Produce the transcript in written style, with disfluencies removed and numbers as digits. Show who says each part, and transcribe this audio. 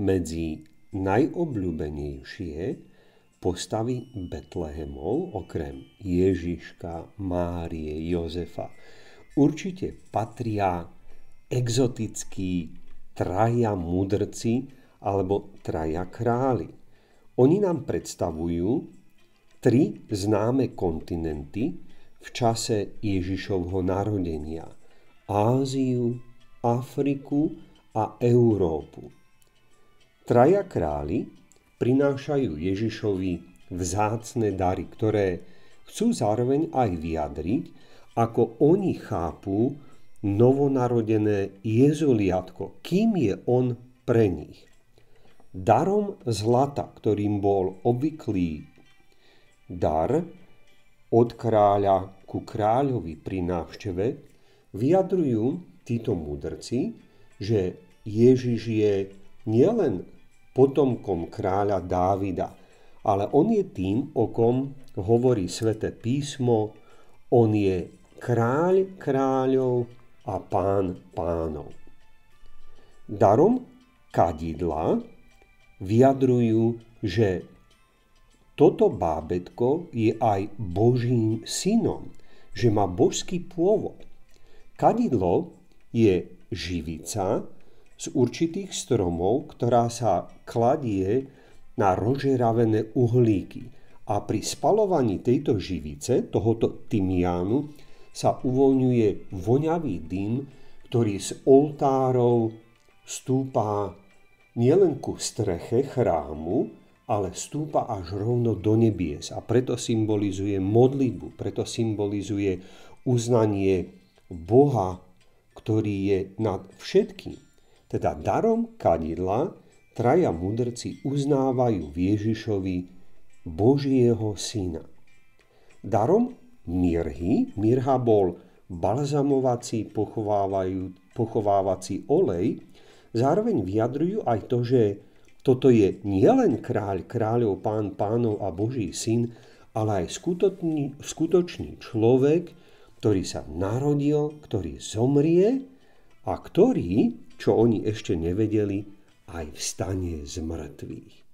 Speaker 1: Medzi najobľúbenejšie postavy Betlehemov, okrem Ježiška, Márie, Jozefa, určite patria exotickí traja mudrci alebo traja králi. Oni nám predstavujú 3 známe kontinenty v čase Ježišovho narodenia: Áziu, Afriku a Európu. Traja králi prinášajú Ježišovi vzácne dary, ktoré chcú zároveň aj vyjadriť, ako oni chápu novonarodené Jezuliatko, kým je on pre nich. Darom zlata, ktorým bol obvyklý dar od kráľa ku kráľovi pri návšteve, vyjadrujú títo mudrci, že Ježiš je nielen potomkom kráľa Dávida, ale on je tým, o kom hovorí Sväté písmo, on je kráľ kráľov a pán pánov. Darom kadidla vyjadrujú, že toto bábätko je aj Božím synom, že má božský pôvod. Kadidlo je živica z určitých stromov, ktorá sa kladie na rozžeravené uhlíky. A pri spalovaní tejto živice, tohoto tymiánu, sa uvoľňuje voňavý dym, ktorý z oltárov stúpa nielen ku streche chrámu, ale stúpa až rovno do nebies. A preto symbolizuje modlitbu, preto symbolizuje uznanie Boha, ktorý je nad všetkým. Teda darom kadidla traja mudrci uznávajú v Ježišovi Božieho syna. Darom mirhy, mirha bol balzamovací pochovávací olej, zároveň vyjadrujú aj to, že toto je nielen kráľ kráľov, pán pánov a Boží syn, ale aj skutočný človek, ktorý sa narodil, ktorý zomrie a ktorý, čo oni ešte nevedeli, aj vstane z mŕtvych.